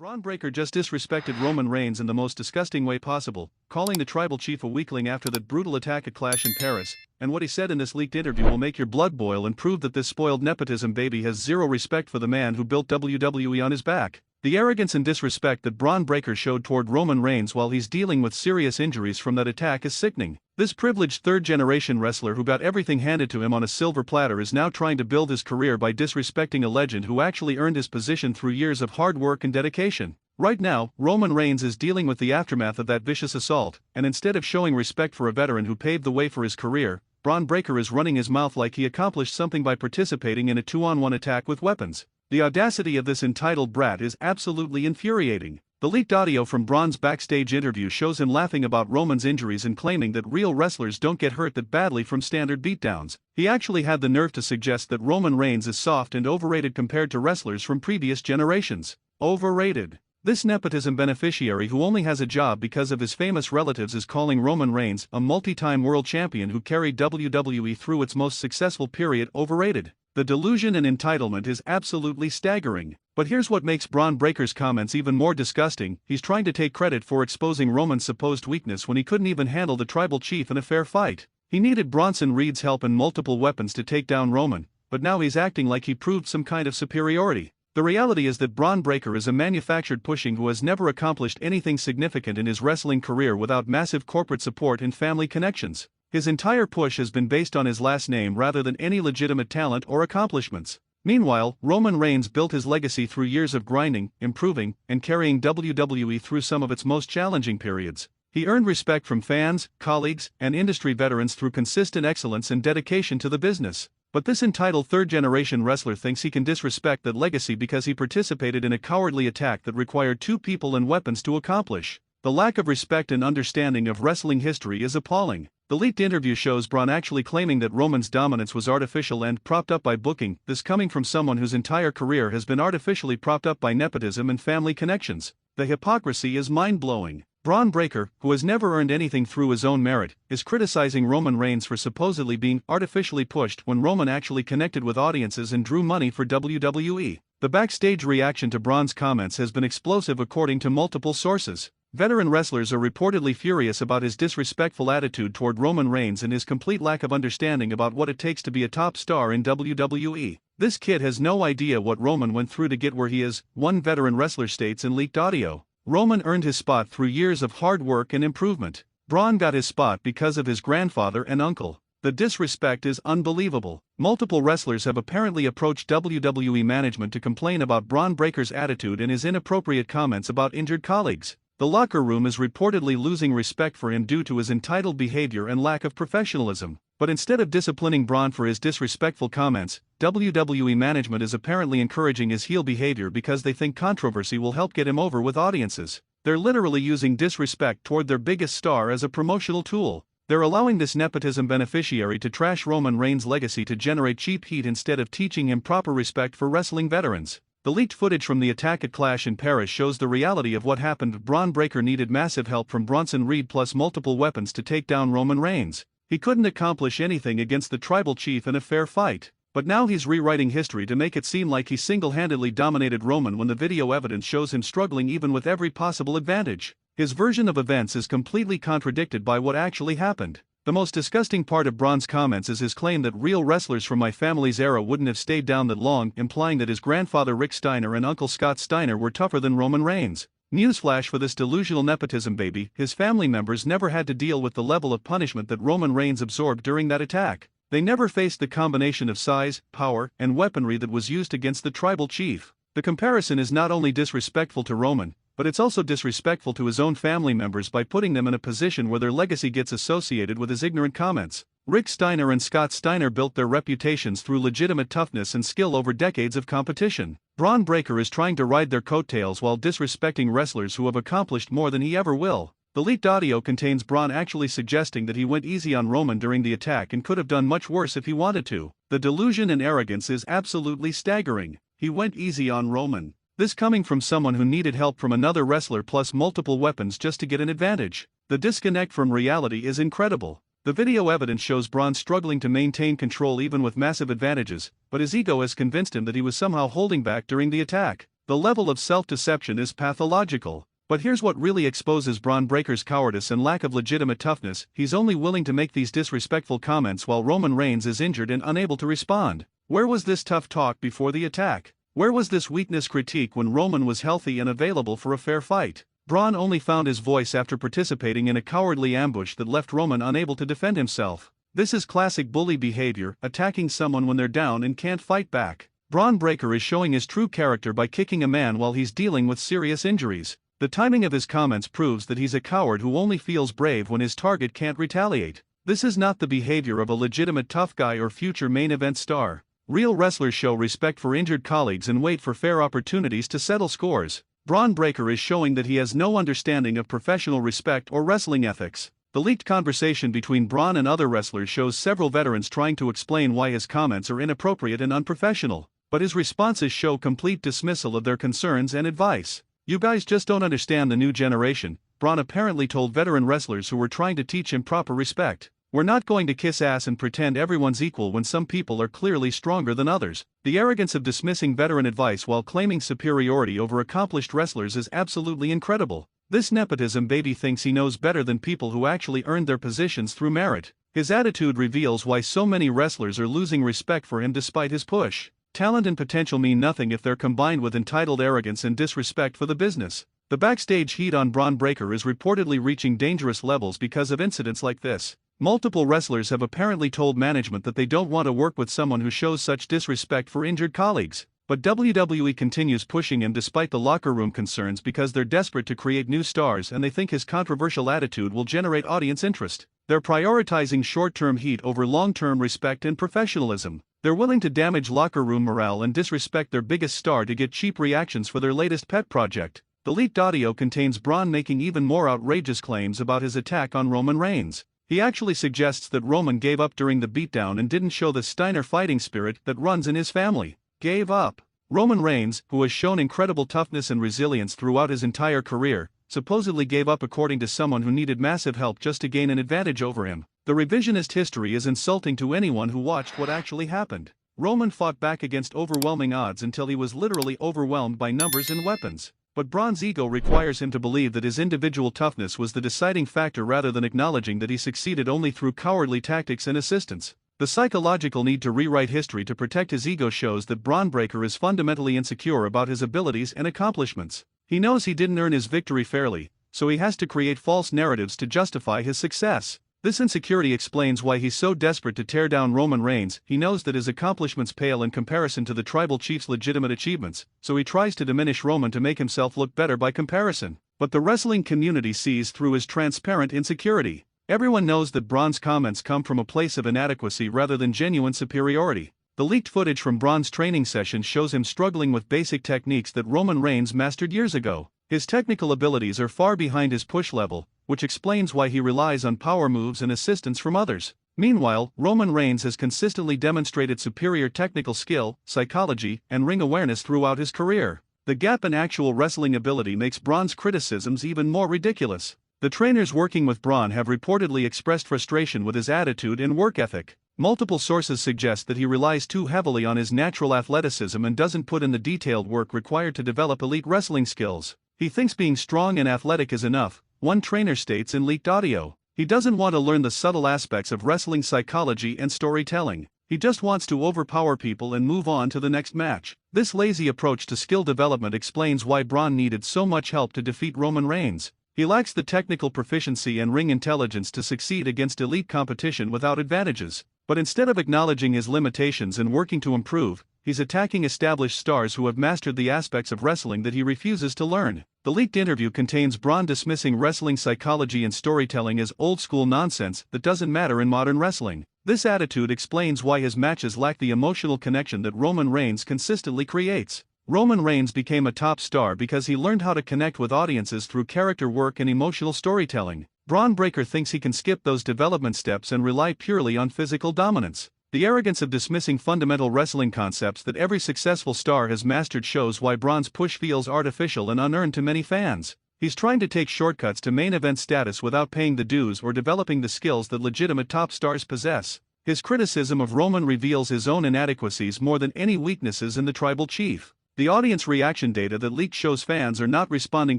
Bron Breakker just disrespected Roman Reigns in the most disgusting way possible, calling the tribal chief a weakling after that brutal attack at Clash in Paris, and what he said in this leaked interview will make your blood boil and prove that this spoiled nepotism baby has zero respect for the man who built WWE on his back. The arrogance and disrespect that Bron Breakker showed toward Roman Reigns while he's dealing with serious injuries from that attack is sickening. This privileged third-generation wrestler who got everything handed to him on a silver platter is now trying to build his career by disrespecting a legend who actually earned his position through years of hard work and dedication. Right now, Roman Reigns is dealing with the aftermath of that vicious assault, and instead of showing respect for a veteran who paved the way for his career, Bron Breakker is running his mouth like he accomplished something by participating in a 2-on-1 attack with weapons. The audacity of this entitled brat is absolutely infuriating. The leaked audio from Bron's backstage interview shows him laughing about Roman's injuries and claiming that real wrestlers don't get hurt that badly from standard beatdowns. He actually had the nerve to suggest that Roman Reigns is soft and overrated compared to wrestlers from previous generations. Overrated. This nepotism beneficiary who only has a job because of his famous relatives is calling Roman Reigns, a multi-time world champion who carried WWE through its most successful period, overrated. The delusion and entitlement is absolutely staggering. But here's what makes Bron Breakker's comments even more disgusting: he's trying to take credit for exposing Roman's supposed weakness when he couldn't even handle the tribal chief in a fair fight. He needed Bronson Reed's help and multiple weapons to take down Roman, but now he's acting like he proved some kind of superiority. The reality is that Bron Breakker is a manufactured pushing who has never accomplished anything significant in his wrestling career without massive corporate support and family connections. His entire push has been based on his last name rather than any legitimate talent or accomplishments. Meanwhile, Roman Reigns built his legacy through years of grinding, improving, and carrying WWE through some of its most challenging periods. He earned respect from fans, colleagues, and industry veterans through consistent excellence and dedication to the business. But this entitled third-generation wrestler thinks he can disrespect that legacy because he participated in a cowardly attack that required 2 people and weapons to accomplish. The lack of respect and understanding of wrestling history is appalling. The leaked interview shows Bron actually claiming that Roman's dominance was artificial and propped up by booking, this coming from someone whose entire career has been artificially propped up by nepotism and family connections. The hypocrisy is mind-blowing. Bron Breakker, who has never earned anything through his own merit, is criticizing Roman Reigns for supposedly being artificially pushed when Roman actually connected with audiences and drew money for WWE. The backstage reaction to Bron's comments has been explosive according to multiple sources. Veteran wrestlers are reportedly furious about his disrespectful attitude toward Roman Reigns and his complete lack of understanding about what it takes to be a top star in WWE. This kid has no idea what Roman went through to get where he is, one veteran wrestler states in leaked audio. Roman earned his spot through years of hard work and improvement. Bron got his spot because of his grandfather and uncle. The disrespect is unbelievable. Multiple wrestlers have apparently approached WWE management to complain about Bron Breakker's attitude and his inappropriate comments about injured colleagues. The locker room is reportedly losing respect for him due to his entitled behavior and lack of professionalism. But instead of disciplining Bron for his disrespectful comments, WWE management is apparently encouraging his heel behavior because they think controversy will help get him over with audiences. They're literally using disrespect toward their biggest star as a promotional tool. They're allowing this nepotism beneficiary to trash Roman Reigns' legacy to generate cheap heat instead of teaching him proper respect for wrestling veterans. The leaked footage from the attack at Clash in Paris shows the reality of what happened. Bron Breakker needed massive help from Bronson Reed plus multiple weapons to take down Roman Reigns. He couldn't accomplish anything against the tribal chief in a fair fight. But now he's rewriting history to make it seem like he single-handedly dominated Roman when the video evidence shows him struggling even with every possible advantage. His version of events is completely contradicted by what actually happened. The most disgusting part of Bron's comments is his claim that real wrestlers from my family's era wouldn't have stayed down that long, implying that his grandfather Rick Steiner and Uncle Scott Steiner were tougher than Roman Reigns. Newsflash for this delusional nepotism baby: his family members never had to deal with the level of punishment that Roman Reigns absorbed during that attack. They never faced the combination of size, power, and weaponry that was used against the tribal chief. The comparison is not only disrespectful to Roman, but it's also disrespectful to his own family members by putting them in a position where their legacy gets associated with his ignorant comments. Rick Steiner and Scott Steiner built their reputations through legitimate toughness and skill over decades of competition. Bron Breakker is trying to ride their coattails while disrespecting wrestlers who have accomplished more than he ever will. The leaked audio contains Bron actually suggesting that he went easy on Roman during the attack and could have done much worse if he wanted to. The delusion and arrogance is absolutely staggering. He went easy on Roman. This coming from someone who needed help from another wrestler plus multiple weapons just to get an advantage. The disconnect from reality is incredible. The video evidence shows Bron struggling to maintain control even with massive advantages, but his ego has convinced him that he was somehow holding back during the attack. The level of self-deception is pathological. But here's what really exposes Bron Breakker's cowardice and lack of legitimate toughness: he's only willing to make these disrespectful comments while Roman Reigns is injured and unable to respond. Where was this tough talk before the attack? Where was this weakness critique when Roman was healthy and available for a fair fight? Bron only found his voice after participating in a cowardly ambush that left Roman unable to defend himself. This is classic bully behavior, attacking someone when they're down and can't fight back. Bron Breakker is showing his true character by kicking a man while he's dealing with serious injuries. The timing of his comments proves that he's a coward who only feels brave when his target can't retaliate. This is not the behavior of a legitimate tough guy or future main event star. Real wrestlers show respect for injured colleagues and wait for fair opportunities to settle scores. Bron Breakker is showing that he has no understanding of professional respect or wrestling ethics. The leaked conversation between Bron and other wrestlers shows several veterans trying to explain why his comments are inappropriate and unprofessional, but his responses show complete dismissal of their concerns and advice. "You guys just don't understand the new generation," Bron apparently told veteran wrestlers who were trying to teach him proper respect. "We're not going to kiss ass and pretend everyone's equal when some people are clearly stronger than others." The arrogance of dismissing veteran advice while claiming superiority over accomplished wrestlers is absolutely incredible. This nepotism baby thinks he knows better than people who actually earned their positions through merit. His attitude reveals why so many wrestlers are losing respect for him despite his push. Talent and potential mean nothing if they're combined with entitled arrogance and disrespect for the business. The backstage heat on Bron Breakker is reportedly reaching dangerous levels because of incidents like this. Multiple wrestlers have apparently told management that they don't want to work with someone who shows such disrespect for injured colleagues. But WWE continues pushing him despite the locker room concerns because they're desperate to create new stars and they think his controversial attitude will generate audience interest. They're prioritizing short-term heat over long-term respect and professionalism. They're willing to damage locker room morale and disrespect their biggest star to get cheap reactions for their latest pet project. The leaked audio contains Bron making even more outrageous claims about his attack on Roman Reigns. He actually suggests that Roman gave up during the beatdown and didn't show the Steiner fighting spirit that runs in his family. Gave up. Roman Reigns, who has shown incredible toughness and resilience throughout his entire career, supposedly gave up according to someone who needed massive help just to gain an advantage over him. The revisionist history is insulting to anyone who watched what actually happened. Roman fought back against overwhelming odds until he was literally overwhelmed by numbers and weapons. But Bron's ego requires him to believe that his individual toughness was the deciding factor rather than acknowledging that he succeeded only through cowardly tactics and assistance. The psychological need to rewrite history to protect his ego shows that Bron Breakker is fundamentally insecure about his abilities and accomplishments. He knows he didn't earn his victory fairly, so he has to create false narratives to justify his success. This insecurity explains why he's so desperate to tear down Roman Reigns. He knows that his accomplishments pale in comparison to the tribal chief's legitimate achievements, so he tries to diminish Roman to make himself look better by comparison. But the wrestling community sees through his transparent insecurity. Everyone knows that Bron's comments come from a place of inadequacy rather than genuine superiority. The leaked footage from Bron's training session shows him struggling with basic techniques that Roman Reigns mastered years ago. His technical abilities are far behind his push level, which explains why he relies on power moves and assistance from others. Meanwhile, Roman Reigns has consistently demonstrated superior technical skill, psychology, and ring awareness throughout his career. The gap in actual wrestling ability makes Bron's criticisms even more ridiculous. The trainers working with Bron have reportedly expressed frustration with his attitude and work ethic. Multiple sources suggest that he relies too heavily on his natural athleticism and doesn't put in the detailed work required to develop elite wrestling skills. He thinks being strong and athletic is enough, one trainer states in leaked audio. He doesn't want to learn the subtle aspects of wrestling psychology and storytelling. He just wants to overpower people and move on to the next match. This lazy approach to skill development explains why Bron needed so much help to defeat Roman Reigns. He lacks the technical proficiency and ring intelligence to succeed against elite competition without advantages. But instead of acknowledging his limitations and working to improve, he's attacking established stars who have mastered the aspects of wrestling that he refuses to learn. The leaked interview contains Bron dismissing wrestling psychology and storytelling as old-school nonsense that doesn't matter in modern wrestling. This attitude explains why his matches lack the emotional connection that Roman Reigns consistently creates. Roman Reigns became a top star because he learned how to connect with audiences through character work and emotional storytelling. Bron Breakker thinks he can skip those development steps and rely purely on physical dominance. The arrogance of dismissing fundamental wrestling concepts that every successful star has mastered shows why Bron's push feels artificial and unearned to many fans. He's trying to take shortcuts to main event status without paying the dues or developing the skills that legitimate top stars possess. His criticism of Roman reveals his own inadequacies more than any weaknesses in the tribal chief. The audience reaction data that leaked shows fans are not responding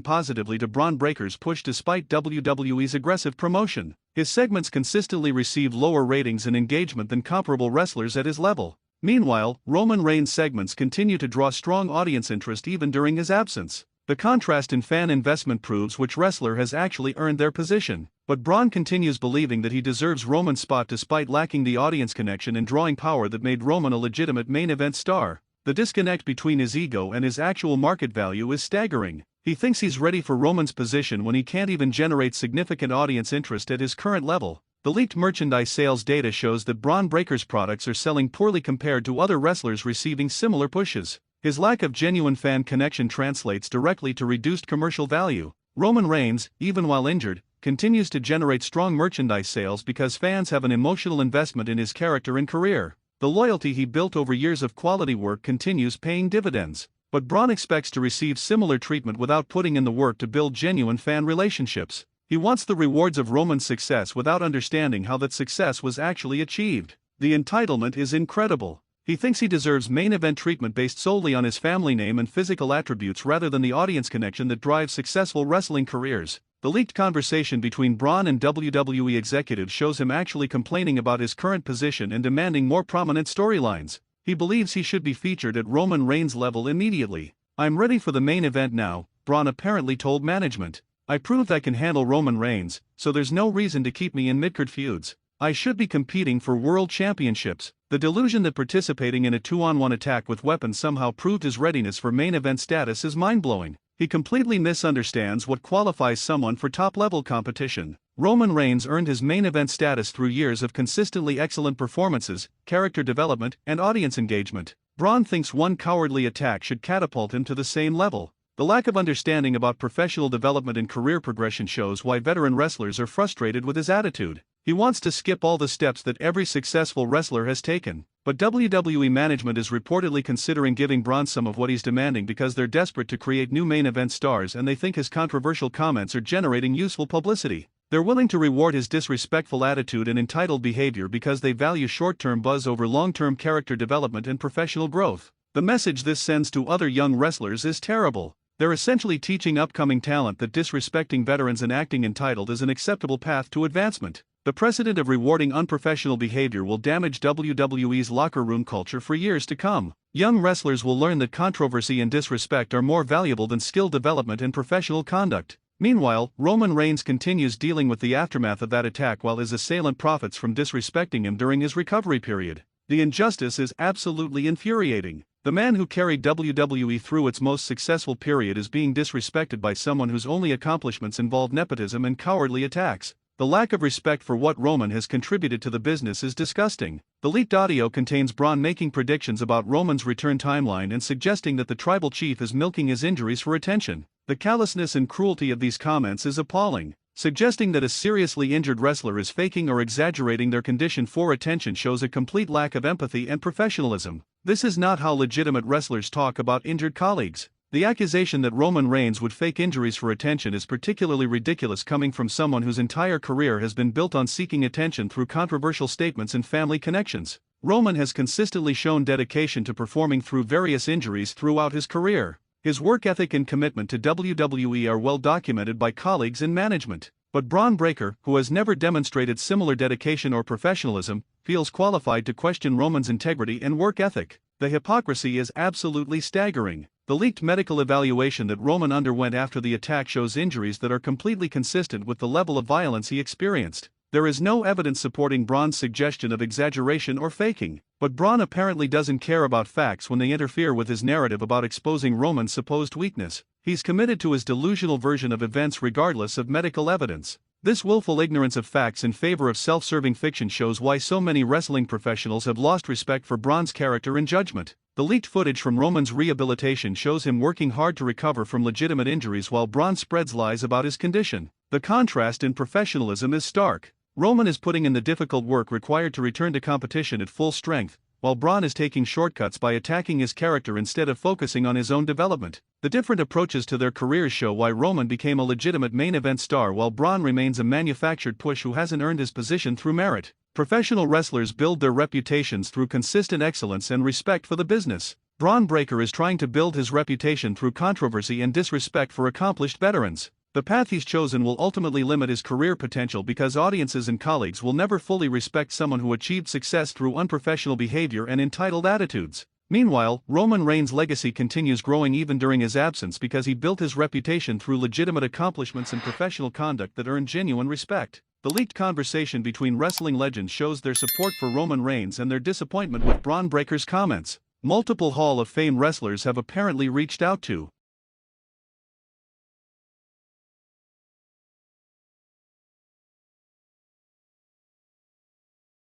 positively to Bron Breakker's push despite WWE's aggressive promotion. His segments consistently received lower ratings and engagement than comparable wrestlers at his level. Meanwhile, Roman Reigns' segments continue to draw strong audience interest even during his absence. The contrast in fan investment proves which wrestler has actually earned their position. But Bron continues believing that he deserves Roman's spot despite lacking the audience connection and drawing power that made Roman a legitimate main event star. The disconnect between his ego and his actual market value is staggering. He thinks he's ready for Roman's position when he can't even generate significant audience interest at his current level. The leaked merchandise sales data shows that Bron Breakker's products are selling poorly compared to other wrestlers receiving similar pushes. His lack of genuine fan connection translates directly to reduced commercial value. Roman Reigns, even while injured, continues to generate strong merchandise sales because fans have an emotional investment in his character and career. The loyalty he built over years of quality work continues paying dividends. But Bron expects to receive similar treatment without putting in the work to build genuine fan relationships. He wants the rewards of Roman's success without understanding how that success was actually achieved. The entitlement is incredible. He thinks he deserves main event treatment based solely on his family name and physical attributes rather than the audience connection that drives successful wrestling careers. The leaked conversation between Bron and WWE executives shows him actually complaining about his current position and demanding more prominent storylines. He believes he should be featured at Roman Reigns' level immediately. "I'm ready for the main event now," Bron apparently told management. "I proved I can handle Roman Reigns, so there's no reason to keep me in mid-card feuds. I should be competing for world championships." The delusion that participating in a 2-on-1 attack with weapons somehow proved his readiness for main event status is mind-blowing. He completely misunderstands what qualifies someone for top-level competition. Roman Reigns earned his main event status through years of consistently excellent performances, character development, and audience engagement. Bron thinks one cowardly attack should catapult him to the same level. The lack of understanding about professional development and career progression shows why veteran wrestlers are frustrated with his attitude. He wants to skip all the steps that every successful wrestler has taken. But WWE management is reportedly considering giving Bron some of what he's demanding because they're desperate to create new main event stars and they think his controversial comments are generating useful publicity. They're willing to reward his disrespectful attitude and entitled behavior because they value short-term buzz over long-term character development and professional growth. The message this sends to other young wrestlers is terrible. They're essentially teaching upcoming talent that disrespecting veterans and acting entitled is an acceptable path to advancement. The precedent of rewarding unprofessional behavior will damage WWE's locker room culture for years to come. Young wrestlers will learn that controversy and disrespect are more valuable than skill development and professional conduct. Meanwhile, Roman Reigns continues dealing with the aftermath of that attack while his assailant profits from disrespecting him during his recovery period. The injustice is absolutely infuriating. The man who carried WWE through its most successful period is being disrespected by someone whose only accomplishments involve nepotism and cowardly attacks. The lack of respect for what Roman has contributed to the business is disgusting. The leaked audio contains Bron making predictions about Roman's return timeline and suggesting that the tribal chief is milking his injuries for attention. The callousness and cruelty of these comments is appalling. Suggesting that a seriously injured wrestler is faking or exaggerating their condition for attention shows a complete lack of empathy and professionalism. This is not how legitimate wrestlers talk about injured colleagues. The accusation that Roman Reigns would fake injuries for attention is particularly ridiculous coming from someone whose entire career has been built on seeking attention through controversial statements and family connections. Roman has consistently shown dedication to performing through various injuries throughout his career. His work ethic and commitment to WWE are well documented by colleagues and management. But Bron Breakker, who has never demonstrated similar dedication or professionalism, feels qualified to question Roman's integrity and work ethic. The hypocrisy is absolutely staggering. The leaked medical evaluation that Roman underwent after the attack shows injuries that are completely consistent with the level of violence he experienced. There is no evidence supporting Bron's suggestion of exaggeration or faking, but Bron apparently doesn't care about facts when they interfere with his narrative about exposing Roman's supposed weakness. He's committed to his delusional version of events regardless of medical evidence. This willful ignorance of facts in favor of self-serving fiction shows why so many wrestling professionals have lost respect for Bron's character and judgment. The leaked footage from Roman's rehabilitation shows him working hard to recover from legitimate injuries while Bron spreads lies about his condition. The contrast in professionalism is stark. Roman is putting in the difficult work required to return to competition at full strength, while Bron is taking shortcuts by attacking his character instead of focusing on his own development. The different approaches to their careers show why Roman became a legitimate main event star while Bron remains a manufactured push who hasn't earned his position through merit. Professional wrestlers build their reputations through consistent excellence and respect for the business. Bron Breakker is trying to build his reputation through controversy and disrespect for accomplished veterans. The path he's chosen will ultimately limit his career potential because audiences and colleagues will never fully respect someone who achieved success through unprofessional behavior and entitled attitudes. Meanwhile, Roman Reigns' legacy continues growing even during his absence because he built his reputation through legitimate accomplishments and professional conduct that earn genuine respect. The leaked conversation between wrestling legends shows their support for Roman Reigns and their disappointment with Bron Breakker's comments. Multiple Hall of Fame wrestlers have apparently reached out to